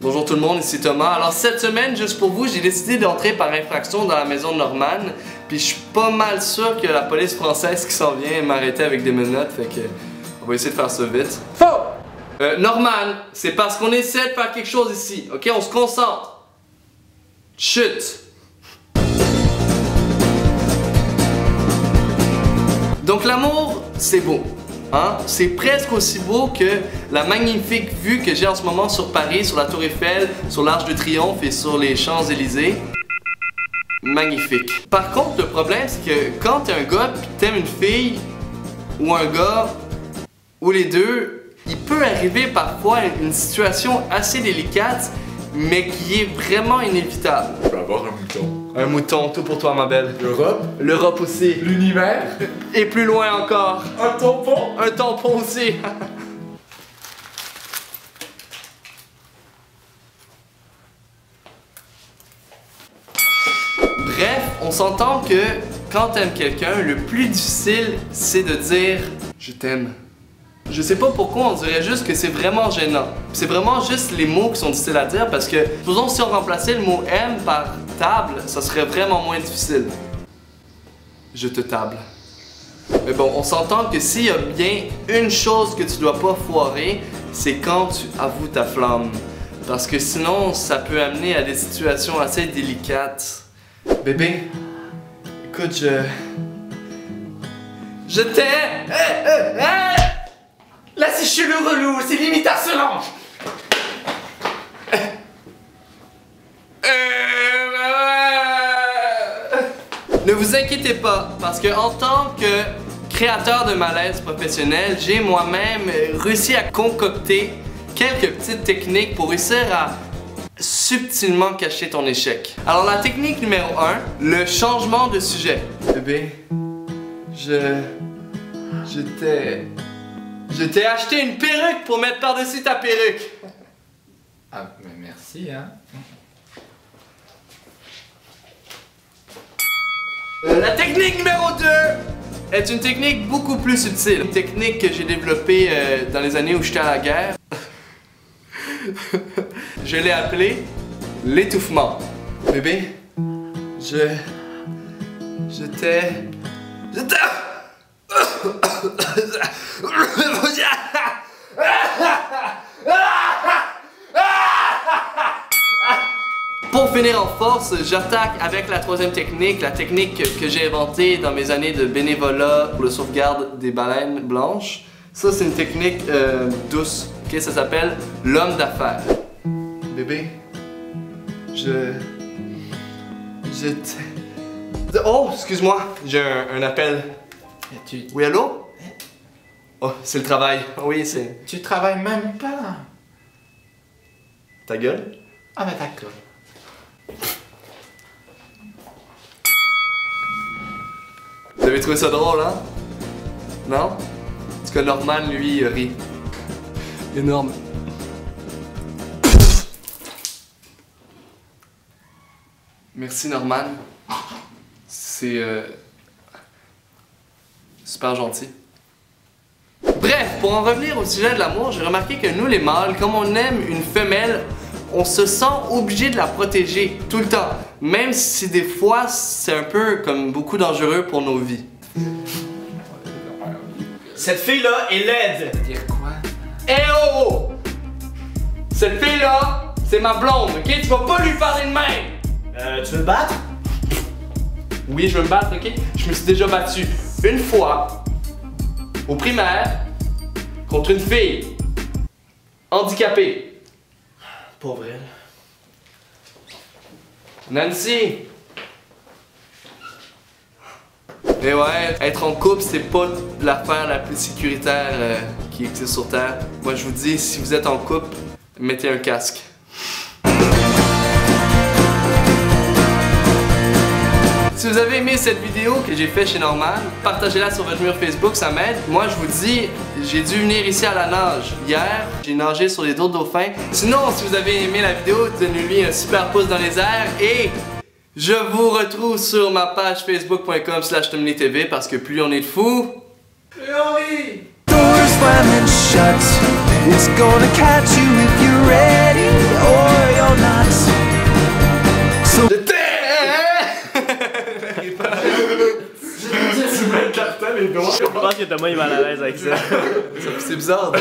Bonjour tout le monde, ici Thomas. Alors cette semaine, juste pour vous, j'ai décidé d'entrer par infraction dans la maison de Norman. Puis je suis pas mal sûr que la police française qui s'en vient m'arrêter avec des menottes, fait que on va essayer de faire ça vite. Faux! Norman, c'est parce qu'on essaie de faire quelque chose ici, ok? On se concentre. Chut! Donc l'amour, c'est beau. Hein? C'est presque aussi beau que la magnifique vue que j'ai en ce moment sur Paris, sur la Tour Eiffel, sur l'Arc de Triomphe et sur les Champs-Élysées. Magnifique. Par contre, le problème, c'est que quand t'es un gars pis t'aimes une fille, ou un gars, ou les deux, il peut arriver parfois une situation assez délicate, mais qui est vraiment inévitable. Je peux avoir un mouton. Un mouton, tout pour toi, ma belle. L'Europe. L'Europe aussi. L'univers. Et plus loin encore. Un tampon. Un tampon aussi. Bref, on s'entend que quand t'aimes quelqu'un, le plus difficile, c'est de dire « je t'aime ». Je sais pas pourquoi, on dirait juste que c'est vraiment gênant. C'est vraiment juste les mots qui sont difficiles à dire parce que, supposons si on remplaçait le mot « aime » par « table », ça serait vraiment moins difficile. Je te table. Mais bon, on s'entend que s'il y a bien une chose que tu dois pas foirer, c'est quand tu avoues ta flamme. Parce que sinon, ça peut amener à des situations assez délicates. Bébé, écoute, je t'aime! Là, si je suis le relou, c'est limite insolent. Ne vous inquiétez pas, parce que en tant que créateur de malaise professionnel, j'ai moi-même réussi à concocter quelques petites techniques pour réussir à subtilement cacher ton échec. Alors la technique numéro 1, le changement de sujet. Bébé, je t'ai acheté une perruque pour mettre par-dessus ta perruque. Ah, mais merci, hein. La technique numéro 2 est une technique beaucoup plus subtile. Une technique que j'ai développée dans les années où j'étais à la guerre. Je l'ai appelée l'étouffement. Bébé, je t'ai... Pour finir en force, j'attaque avec la troisième technique, la technique que j'ai inventée dans mes années de bénévolat pour la sauvegarde des baleines blanches. Ça, c'est une technique douce, ok? Ça s'appelle l'homme d'affaires. Bébé, Oh, excuse-moi, j'ai un appel. Oui, allô? Oh, c'est le travail. Oui, c'est... Tu travailles même pas. Ta gueule? Ah bah d'accord. Vous avez trouvé ça drôle, hein? Non? Parce que Norman, lui, rit. Énorme. Merci, Norman. C'est... super gentil. Bref, pour en revenir au sujet de l'amour, j'ai remarqué que nous, les mâles, comme on aime une femelle, on se sent obligé de la protéger tout le temps. Même si des fois, c'est un peu comme beaucoup dangereux pour nos vies. Cette fille-là est laide! Dire quoi? Eh oh! Cette fille-là, c'est ma blonde, ok? Tu vas pas lui parler de même! Tu veux te battre? Oui, je veux me battre, ok? Je me suis déjà battu une fois, au primaire, contre une fille handicapée. Pauvre elle. Nancy! Mais ouais, être en couple, c'est pas l'affaire la plus sécuritaire qui existe sur Terre. Moi, je vous dis, si vous êtes en couple, mettez un casque. Si vous avez aimé cette vidéo que j'ai faite chez Norman, partagez-la sur votre mur Facebook, ça m'aide. Moi, je vous dis, j'ai dû venir ici à la nage. Hier, j'ai nagé sur les dos de dauphins. Sinon, si vous avez aimé la vidéo, donnez-lui un super pouce dans les airs et je vous retrouve sur ma page facebook.com/TommyLeeTV parce que plus on est de fous, plus on rit! Doors slamming shut, it's gonna catch you if you're ready. les doigts. Je pense que Thomas est mal à l'aise avec ça. C'est bizarre.